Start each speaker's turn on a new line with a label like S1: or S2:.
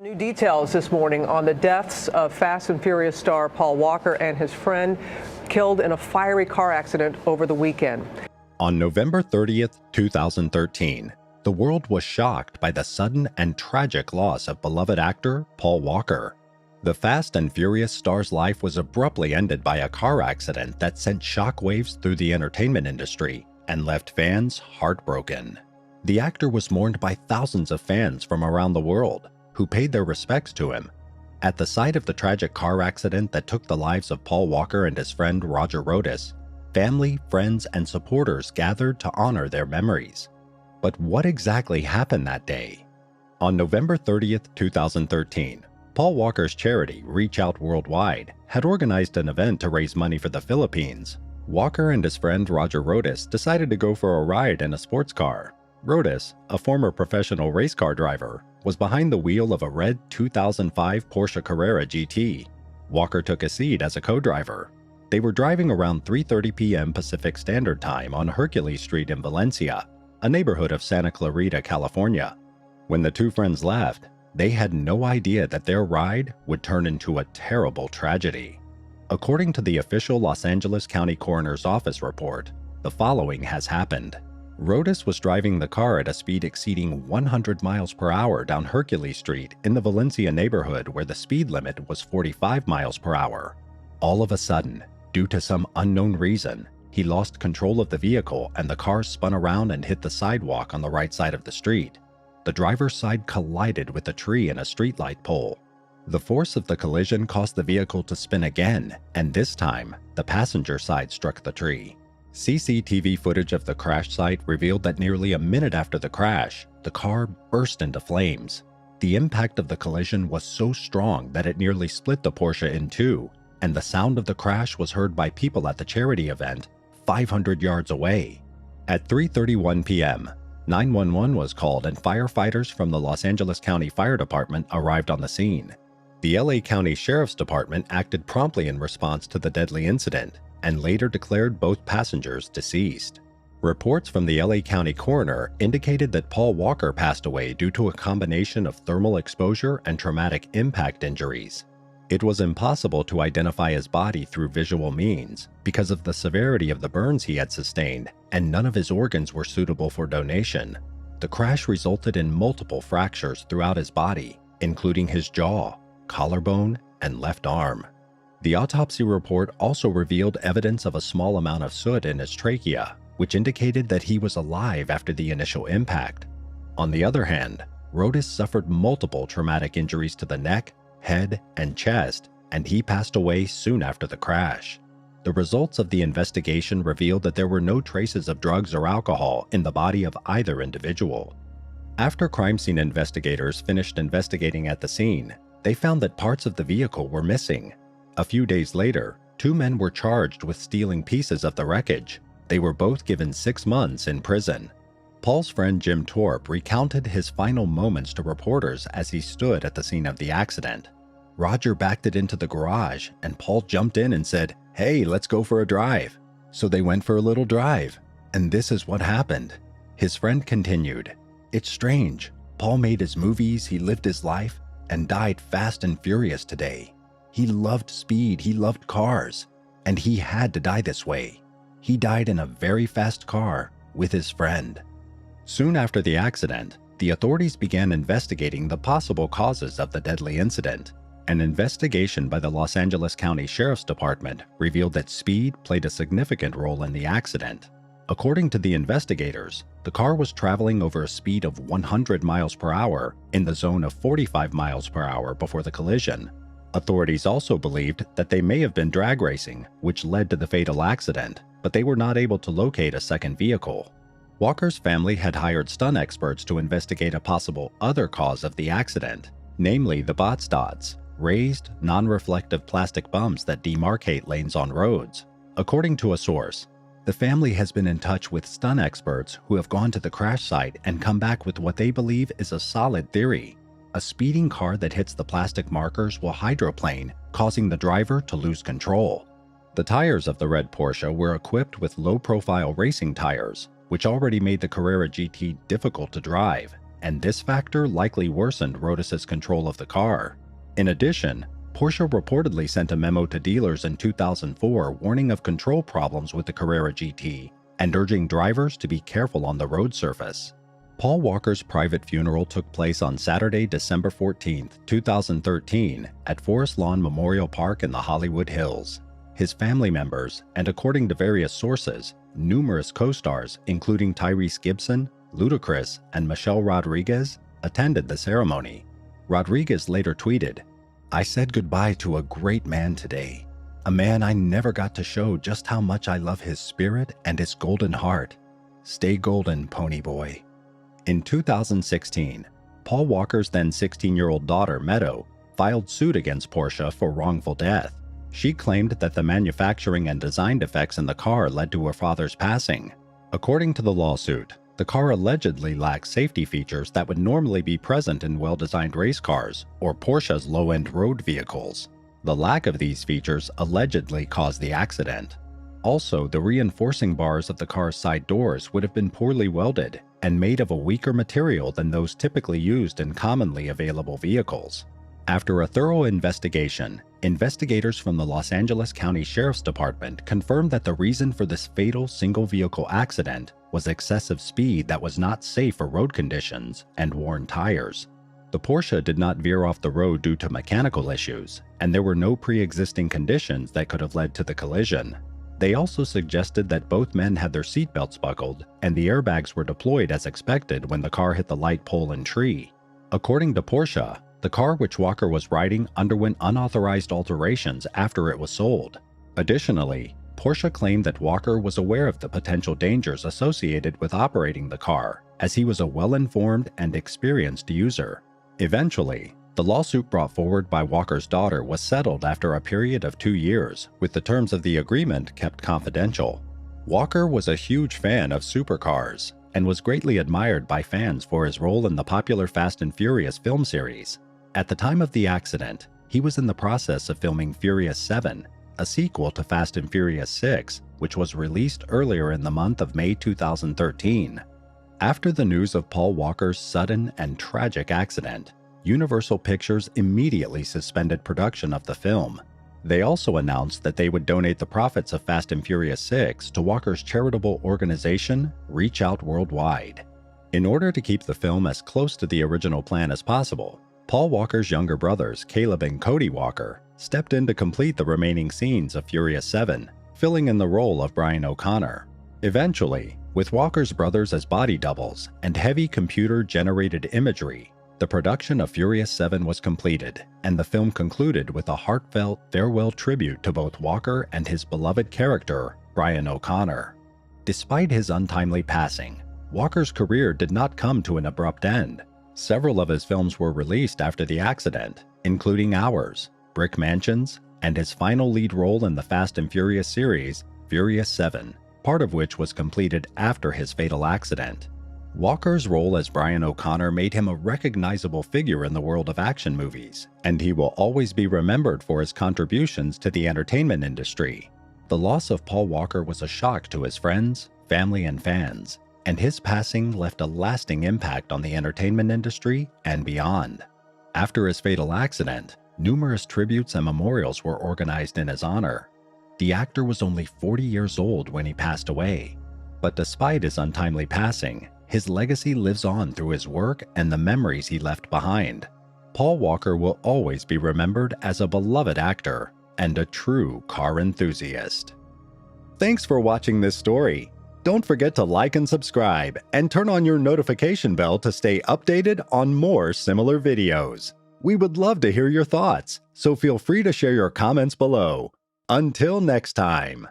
S1: New details this morning on the deaths of Fast and Furious star Paul Walker and his friend killed in a fiery car accident over the weekend.
S2: On November 30th, 2013, the world was shocked by the sudden and tragic loss of beloved actor Paul Walker. The Fast and Furious star's life was abruptly ended by a car accident that sent shockwaves through the entertainment industry and left fans heartbroken. The actor was mourned by thousands of fans from around the world, who paid their respects to him. At the site of the tragic car accident that took the lives of Paul Walker and his friend Roger Rodas, family, friends, and supporters gathered to honor their memories. But what exactly happened that day? On November 30th, 2013, Paul Walker's charity, Reach Out Worldwide, had organized an event to raise money for the Philippines. Walker and his friend Roger Rodas decided to go for a ride in a sports car. Rodas, a former professional race car driver, was behind the wheel of a red 2005 Porsche Carrera GT. Walker took a seat as a co-driver. They were driving around 3:30 p.m. Pacific Standard Time on Hercules Street in Valencia, a neighborhood of Santa Clarita, California. When the two friends left, they had no idea that their ride would turn into a terrible tragedy. According to the official Los Angeles County Coroner's Office report, the following has happened. Rodas was driving the car at a speed exceeding 100 miles per hour down Hercules Street in the Valencia neighborhood where the speed limit was 45 miles per hour. All of a sudden, due to some unknown reason, he lost control of the vehicle and the car spun around and hit the sidewalk on the right side of the street. The driver's side collided with a tree and a streetlight pole. The force of the collision caused the vehicle to spin again, and this time, the passenger side struck the tree. CCTV footage of the crash site revealed that nearly a minute after the crash, the car burst into flames. The impact of the collision was so strong that it nearly split the Porsche in two, and the sound of the crash was heard by people at the charity event 500 yards away. At 3:31 p.m., 911 was called and firefighters from the Los Angeles County Fire Department arrived on the scene. The LA County Sheriff's Department acted promptly in response to the deadly incident and later declared both passengers deceased. Reports from the LA County coroner indicated that Paul Walker passed away due to a combination of thermal exposure and traumatic impact injuries. It was impossible to identify his body through visual means because of the severity of the burns he had sustained, and none of his organs were suitable for donation. The crash resulted in multiple fractures throughout his body, including his jaw, collarbone, and left arm. The autopsy report also revealed evidence of a small amount of soot in his trachea, which indicated that he was alive after the initial impact. On the other hand, Rodas suffered multiple traumatic injuries to the neck, head, and chest, and he passed away soon after the crash. The results of the investigation revealed that there were no traces of drugs or alcohol in the body of either individual. After crime scene investigators finished investigating at the scene, they found that parts of the vehicle were missing. A few days later, two men were charged with stealing pieces of the wreckage. They were both given 6 months in prison. Paul's friend Jim Torp recounted his final moments to reporters as he stood at the scene of the accident. Roger backed it into the garage, and Paul jumped in and said, "Hey, let's go for a drive." So they went for a little drive, and this is what happened. His friend continued, "It's strange. Paul made his movies, he lived his life, and died fast and furious today. He loved speed, he loved cars, and he had to die this way. He died in a very fast car with his friend." Soon after the accident, the authorities began investigating the possible causes of the deadly incident. An investigation by the Los Angeles County Sheriff's Department revealed that speed played a significant role in the accident. According to the investigators, the car was traveling over a speed of 100 miles per hour in the zone of 45 miles per hour before the collision. Authorities also believed that they may have been drag racing, which led to the fatal accident, but they were not able to locate a second vehicle. Walker's family had hired stunt experts to investigate a possible other cause of the accident, namely the Botstods, raised, non-reflective plastic bumps that demarcate lanes on roads. According to a source, the family has been in touch with stunt experts who have gone to the crash site and come back with what they believe is a solid theory. A speeding car that hits the plastic markers will hydroplane, causing the driver to lose control. The tires of the red Porsche were equipped with low-profile racing tires, which already made the Carrera GT difficult to drive, and this factor likely worsened Rotus's control of the car. In addition, Porsche reportedly sent a memo to dealers in 2004 warning of control problems with the Carrera GT and urging drivers to be careful on the road surface. Paul Walker's private funeral took place on Saturday, December 14, 2013, at Forest Lawn Memorial Park in the Hollywood Hills. His family members, and according to various sources, numerous co-stars, including Tyrese Gibson, Ludacris, and Michelle Rodriguez, attended the ceremony. Rodriguez later tweeted, "I said goodbye to a great man today, a man I never got to show just how much I love his spirit and his golden heart. Stay golden, pony boy." In 2016, Paul Walker's then 16-year-old daughter, Meadow, filed suit against Porsche for wrongful death. She claimed that the manufacturing and design defects in the car led to her father's passing. According to the lawsuit, the car allegedly lacks safety features that would normally be present in well-designed race cars or Porsche's low-end road vehicles. The lack of these features allegedly caused the accident. Also, the reinforcing bars of the car's side doors would have been poorly welded and made of a weaker material than those typically used in commonly available vehicles. After a thorough investigation, investigators from the Los Angeles County Sheriff's Department confirmed that the reason for this fatal single-vehicle accident was excessive speed that was not safe for road conditions and worn tires. The Porsche did not veer off the road due to mechanical issues, and there were no pre-existing conditions that could have led to the collision. They also suggested that both men had their seatbelts buckled and the airbags were deployed as expected when the car hit the light pole and tree. According to Porsche, the car which Walker was riding underwent unauthorized alterations after it was sold. Additionally, Porsche claimed that Walker was aware of the potential dangers associated with operating the car, as he was a well-informed and experienced user. Eventually, the lawsuit brought forward by Walker's daughter was settled after a period of 2 years, with the terms of the agreement kept confidential. Walker was a huge fan of supercars and was greatly admired by fans for his role in the popular Fast and Furious film series. At the time of the accident, he was in the process of filming Furious 7, a sequel to Fast and Furious 6, which was released earlier in the month of May 2013. After the news of Paul Walker's sudden and tragic accident, Universal Pictures immediately suspended production of the film. They also announced that they would donate the profits of Fast and Furious 6 to Walker's charitable organization, Reach Out Worldwide. In order to keep the film as close to the original plan as possible, Paul Walker's younger brothers, Caleb and Cody Walker, stepped in to complete the remaining scenes of Furious 7, filling in the role of Brian O'Connor. Eventually, with Walker's brothers as body doubles and heavy computer-generated imagery, the production of Furious 7 was completed, and the film concluded with a heartfelt farewell tribute to both Walker and his beloved character, Brian O'Connor. Despite his untimely passing, Walker's career did not come to an abrupt end. Several of his films were released after the accident, including Hours, Brick Mansions, and his final lead role in the Fast and Furious series, Furious 7, part of which was completed after his fatal accident. Walker's role as Brian O'Connor made him a recognizable figure in the world of action movies, and he will always be remembered for his contributions to the entertainment industry. The loss of Paul Walker was a shock to his friends, family, and fans, and his passing left a lasting impact on the entertainment industry and beyond. After his fatal accident, numerous tributes and memorials were organized in his honor. The actor was only 40 years old when he passed away, but despite his untimely passing, his legacy lives on through his work and the memories he left behind. Paul Walker will always be remembered as a beloved actor and a true car enthusiast. Thanks for watching this story. Don't forget to like and subscribe, and turn on your notification bell to stay updated on more similar videos. We would love to hear your thoughts, so feel free to share your comments below. Until next time.